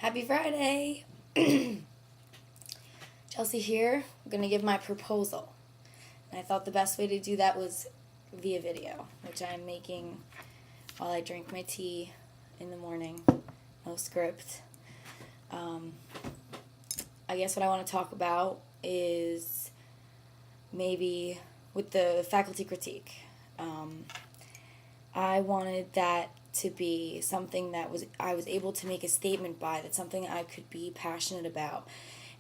Happy Friday! Chelsea here. I'm going to give my proposal. And I thought the best way to do that was via video, which I'm making while I drink my tea in the morning. No script. I guess what I want to talk about is maybe with the faculty critique. I wanted that to be something that I was able to make a statement by, that's something I could be passionate about.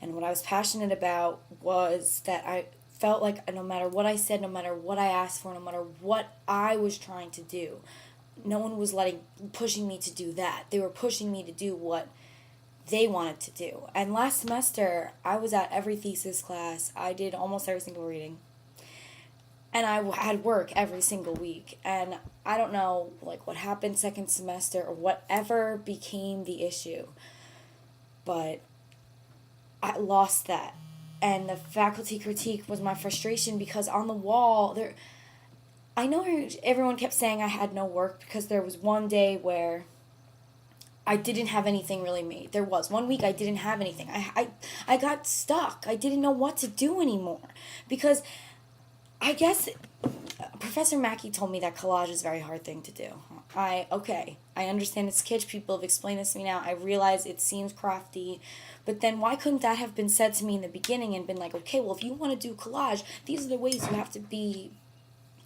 And what I was passionate about was that I felt like no matter what I said, no matter what I asked for, no matter what I was trying to do, no one was pushing me to do that. They were pushing me to do what they wanted to do. And last semester, I was at every thesis class. I did almost every single reading. And I had work every single week. And I don't know what happened second semester or whatever became the issue. But I lost that. And the faculty critique was my frustration because on the wall, I know everyone kept saying I had no work because there was one day where I didn't have anything really made. There was. One week I didn't have anything. I got stuck. I didn't know what to do anymore. Because I guess Professor Mackey told me that collage is a very hard thing to do. I understand it's kitsch. People have explained this to me now. I realize it seems crafty. But then why couldn't that have been said to me in the beginning and been like, okay, well, if you want to do collage, these are the ways you have to be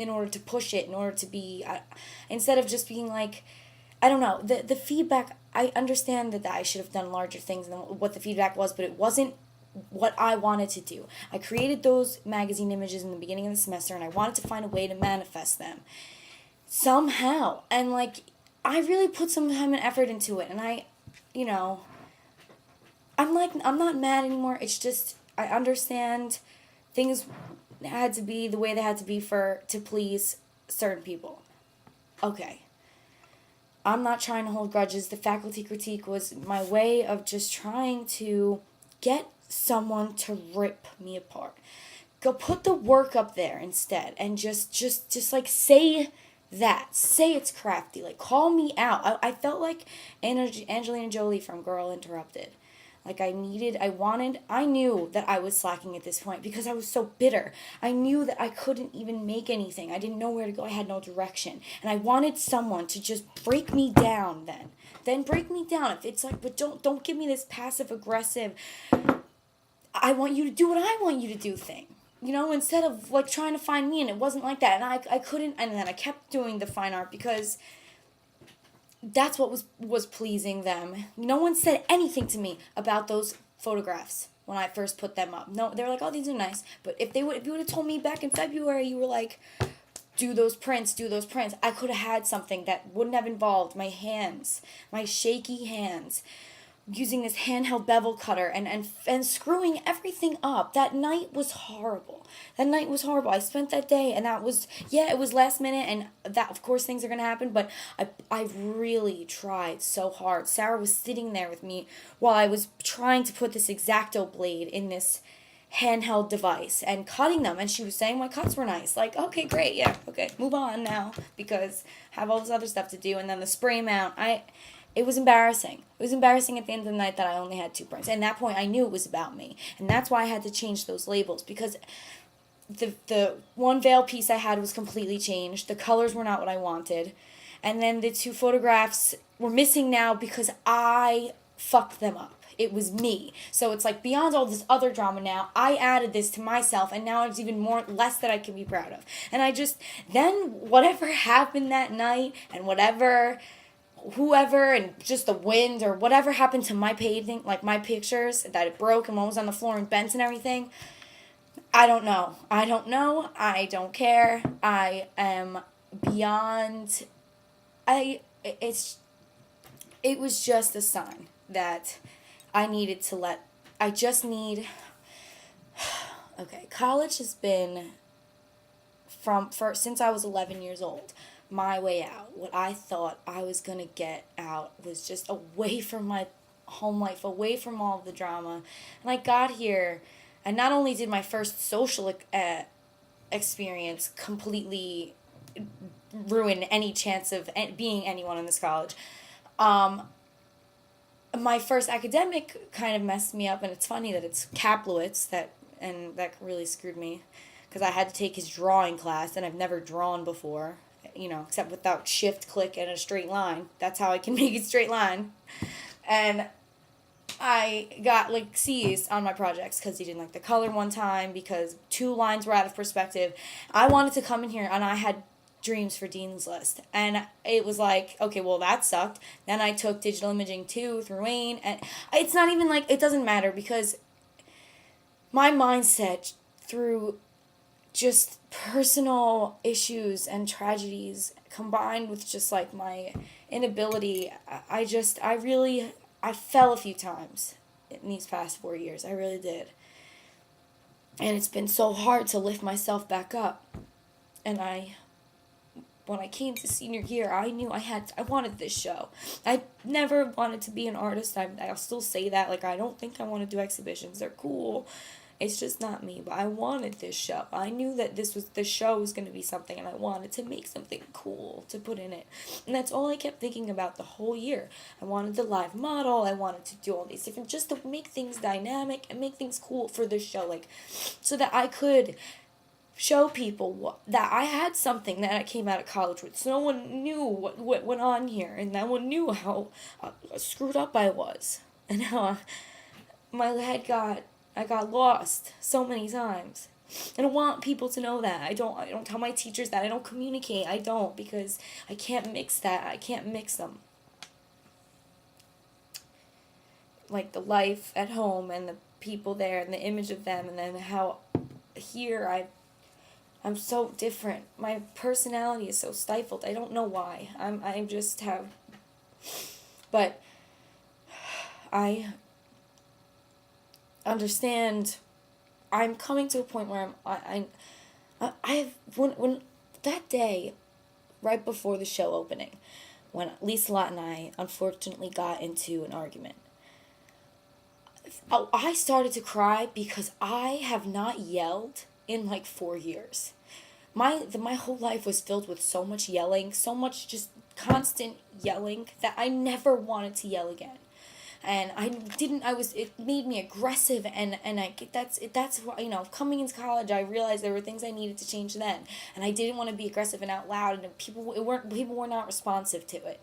in order to push it, in order to be, instead of just being like, I don't know, the feedback, I understand that I should have done larger things than what the feedback was, but it wasn't what I wanted to do. I created those magazine images in the beginning of the semester, and I wanted to find a way to manifest them somehow. And I really put some time and effort into it, and I'm not mad anymore. It's just I understand things had to be the way they had to be to please certain people. Okay. I'm not trying to hold grudges. The faculty critique was my way of just trying to get someone to rip me apart. Go put the work up there instead and just say that. Say it's crafty. Call me out. I felt like Angelina Jolie from Girl Interrupted. I knew that I was slacking at this point because I was so bitter. I knew that I couldn't even make anything. I didn't know where to go. I had no direction. And I wanted someone to just break me down then. Then break me down. If it's but don't give me this passive aggressive, I want you to do what I want you to do thing. Instead of trying to find me, and it wasn't like that. And I couldn't, and then I kept doing the fine art because that's what was pleasing them. No one said anything to me about those photographs when I first put them up. No, they were like, oh, these are nice. But if you would have told me back in February, you were like, do those prints, I could have had something that wouldn't have involved my hands, my shaky hands, using this handheld bevel cutter and screwing everything up. That night was horrible. I spent that day, and that was, it was last minute, and that, of course, things are going to happen, but I really tried so hard. Sarah was sitting there with me while I was trying to put this X-Acto blade in this handheld device and cutting them, and she was saying my cuts were nice. Okay, great, yeah, okay, move on now, because I have all this other stuff to do. And then the spray mount, it was embarrassing. It was embarrassing at the end of the night that I only had 2 prints. And at that point, I knew it was about me. And that's why I had to change those labels, because the one veil piece I had was completely changed. The colors were not what I wanted. And then the 2 photographs were missing now because I fucked them up. It was me. So it's beyond all this other drama now, I added this to myself, and now it's even less that I can be proud of. And then whatever happened that night, and whoever, and just the wind or whatever happened to my painting, my pictures, that it broke and one was on the floor and bent and everything, I don't know. I don't care. I am beyond, it was just a sign that I needed to okay, college has been since I was 11 years old. My way out, what I thought I was going to get out, was just away from my home life, away from all of the drama. And I got here, and not only did my first social experience completely ruin any chance of being anyone in this college, my first academic kind of messed me up, and it's funny that it's Kaplowitz and that really screwed me, because I had to take his drawing class, and I've never drawn before, except without shift click and a straight line. That's how I can make a straight line. And I got like C's on my projects because he didn't like the color one time because 2 lines were out of perspective. I wanted to come in here and I had dreams for Dean's List, and it was like, okay, well, that sucked. Then I took digital imaging 2 through Wayne, and it's not even like, it doesn't matter, because my mindset through just personal issues and tragedies combined with just like my inability, I fell a few times in these past 4 years. I really did. And it's been so hard to lift myself back up. And when I came to senior year, I knew I wanted this show. I never wanted to be an artist. I'll still say that. Like, I don't think I want to do exhibitions. They're cool. It's just not me. But I wanted this show. I knew that this show was going to be something, and I wanted to make something cool to put in it. And that's all I kept thinking about the whole year. I wanted the live model. I wanted to do all these different, just to make things dynamic and make things cool for this show. Like, so that I could show people that I had something that I came out of college with. So no one knew what went on here, and no one knew how screwed up I was, and how I got lost so many times. I don't want people to know that. I don't tell my teachers that. I don't communicate. I don't, because I can't mix that. I can't mix them. Like the life at home and the people there and the image of them, and then how here I'm so different. My personality is so stifled. I don't know why. I just have, but I understand. I'm coming to a point where when that day, right before the show opening, when Lisa Lott and I unfortunately got into an argument, I started to cry because I have not yelled in like 4 years. My whole life was filled with so much yelling, so much just constant yelling, that I never wanted to yell again. And it made me aggressive, and that's why, coming into college, I realized there were things I needed to change then, and I didn't want to be aggressive and out loud, and people were not responsive to it.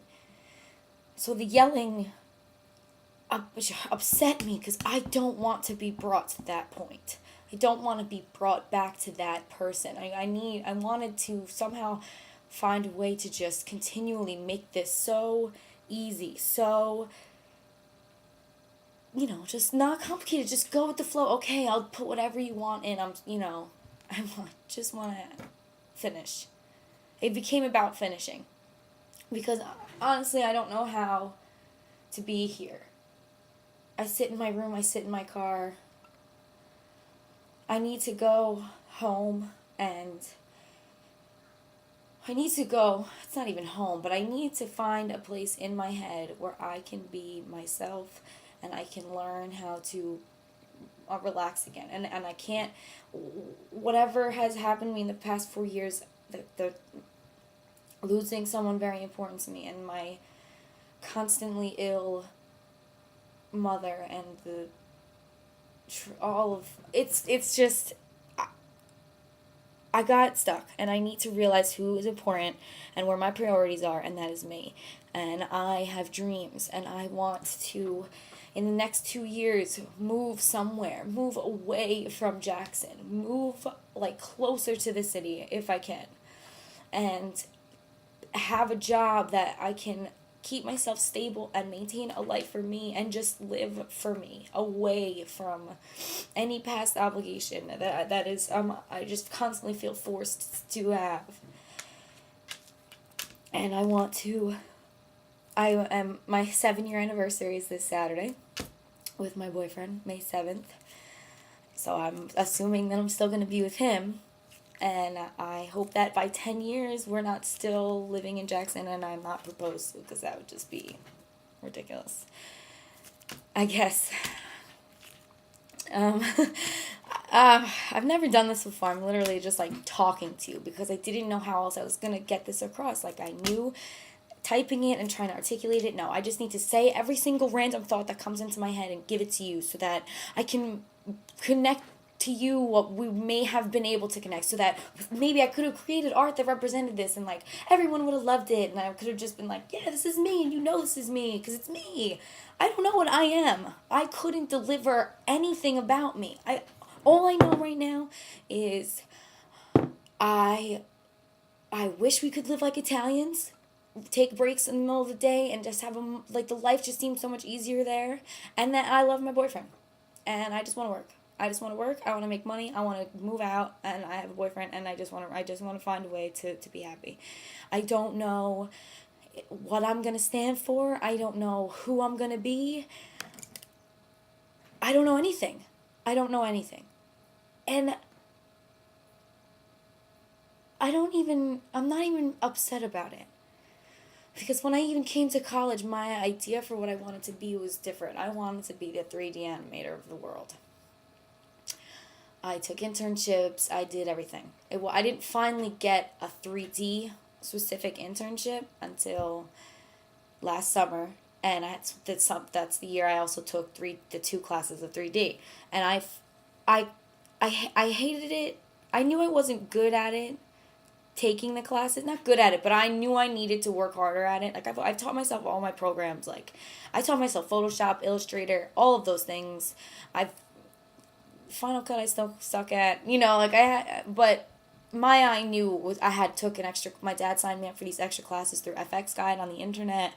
So the yelling upset me, because I don't want to be brought to that point. I don't want to be brought back to that person. I wanted to somehow find a way to just continually make this so easy, so, just not complicated. Just go with the flow. Okay, I'll put whatever you want in. Just want to finish. It became about finishing. Because honestly, I don't know how to be here. I sit in my room, I sit in my car. I need to go home, and it's not even home, but I need to find a place in my head where I can be myself, and I can learn how to relax again. And I can't, whatever has happened to me in the past 4 years, the losing someone very important to me, and my constantly ill mother, and it's just, I got stuck, and I need to realize who is important and where my priorities are, and that is me. And I have dreams, and I want to, in the next 2 years, move somewhere, move away from Jackson, move like closer to the city if I can, and have a job that I can keep myself stable and maintain a life for me, and just live for me, away from any past obligation that is I just constantly feel forced to have. And my 7-year anniversary is this Saturday with my boyfriend, May 7th. So I'm assuming that I'm still going to be with him. And I hope that by 10 years, we're not still living in Jackson and I'm not proposed to, because that would just be ridiculous, I guess. I've never done this before. I'm literally just like talking to you, because I didn't know how else I was going to get this across. Like, I knew typing it and trying to articulate it. No, I just need to say every single random thought that comes into my head and give it to you so that I can connect to you what we may have been able to connect, so that maybe I could have created art that represented this and like everyone would have loved it, and I could have just been like, yeah, this is me, and you know this is me because it's me. I don't know what I am. I couldn't deliver anything about me. All I know right now is I wish we could live like Italians, take breaks in the middle of the day and just have them, like the life just seems so much easier there, and that I love my boyfriend and I just want to work. I just want to work. I want to make money. I want to move out, and I have a boyfriend, and I just want to find a way to be happy. I don't know what I'm going to stand for. I don't know who I'm going to be. I don't know anything. I don't know anything. And I'm not even upset about it. Because when I even came to college, my idea for what I wanted to be was different. I wanted to be the 3D animator of the world. I took internships. I did everything. I didn't finally get a 3D specific internship until last summer, and that's the year I also took the 2 classes of 3D, and I hated it. I knew I wasn't good at it. Taking the classes, not good at it, but I knew I needed to work harder at it. Like I've taught myself all my programs. Like I taught myself Photoshop, Illustrator, all of those things. Final Cut I still suck at, but I knew was I had took an extra. My dad signed me up for these extra classes through FX Guide on the internet.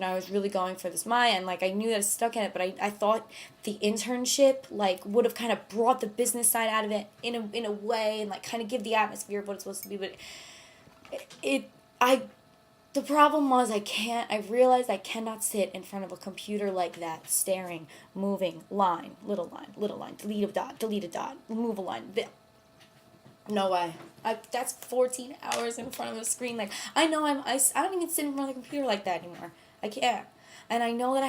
I was really going for this Maya, and I knew that I stuck in it, but I thought the internship would have kind of brought the business side out of it in a way, and kind of give the atmosphere of what it's supposed to be. But the problem was I realized I cannot sit in front of a computer like that, staring, moving, line, little line, delete a dot, move a line. No way. That's 14 hours in front of a screen. I know I don't even sit in front of the computer like that anymore. I can't. And I know that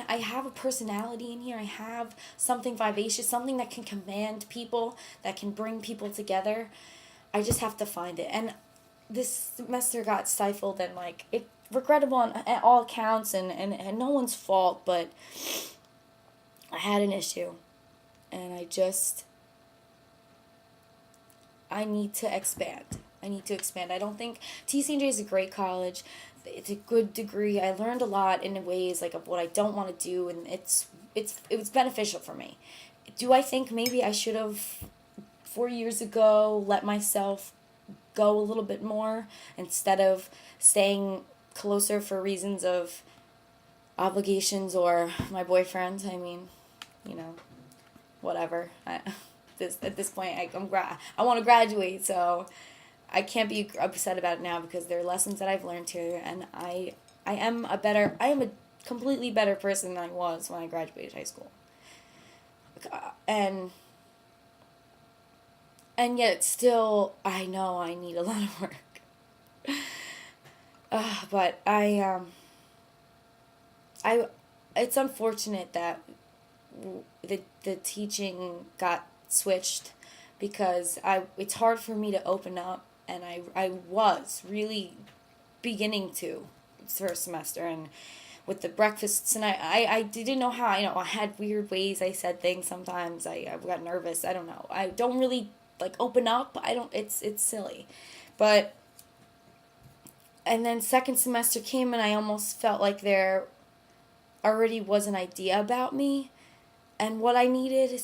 I have a personality in here. I have something vivacious, something that can command people, that can bring people together. I just have to find it. And this semester got stifled, and it regrettable on all accounts, and no one's fault, but I had an issue, and I need to expand. I don't think TCNJ is a great college. It's a good degree. I learned a lot in ways of what I don't want to do, and it was beneficial for me. Do I think maybe I should have 4 years ago let myself go a little bit more instead of staying closer for reasons of obligations or my boyfriend? I mean, whatever. At this point, I want to graduate, so I can't be upset about it now because there are lessons that I've learned here, and I am a completely better person than I was when I graduated high school. And yet still, I know I need a lot of work. But it's unfortunate that the teaching got switched, because it's hard for me to open up, and I was really beginning to first semester, and with the breakfasts, and I didn't know how, I had weird ways I said things sometimes. I got nervous. I don't know. I don't really open up. It's silly. But, and then second semester came, and I almost felt like there already was an idea about me and what I needed.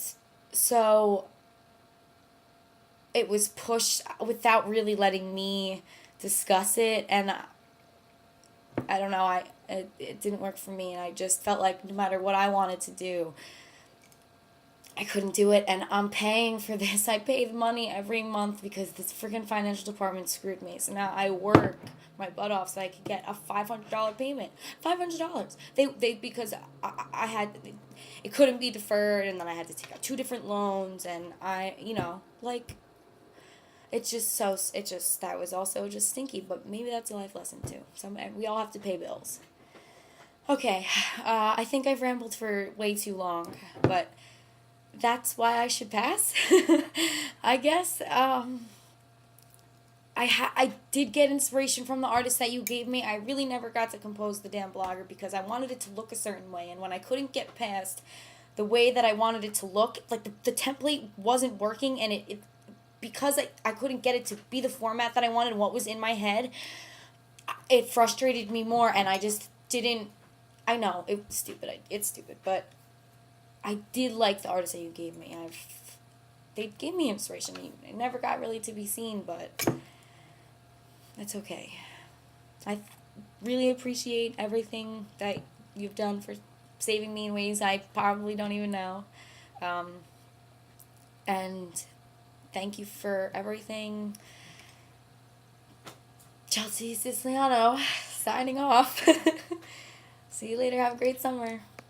So it was pushed without really letting me discuss it, and I don't know, it didn't work for me, and I just felt like no matter what I wanted to do, I couldn't do it, and I'm paying for this. I pay the money every month because this freaking financial department screwed me. So now I work my butt off so I could get a $500 payment. $500. They because I had, it couldn't be deferred, and then I had to take out 2 different loans, and that was also just stinky, but maybe that's a life lesson too. We all have to pay bills. Okay, I think I've rambled for way too long, but that's why I should pass, I guess. I did get inspiration from the artist that you gave me. I really never got to compose the damn blogger because I wanted it to look a certain way, and when I couldn't get past the way that I wanted it to look, like the template wasn't working, and it because I couldn't get it to be the format that I wanted and what was in my head, it frustrated me more, and I just didn't. I know it's stupid. It's stupid, but I did like the artist that you gave me. They gave me inspiration. It never got really to be seen, but that's okay. I really appreciate everything that you've done for saving me in ways I probably don't even know. And thank you for everything. Chelsea Siciliano, signing off. See you later. Have a great summer.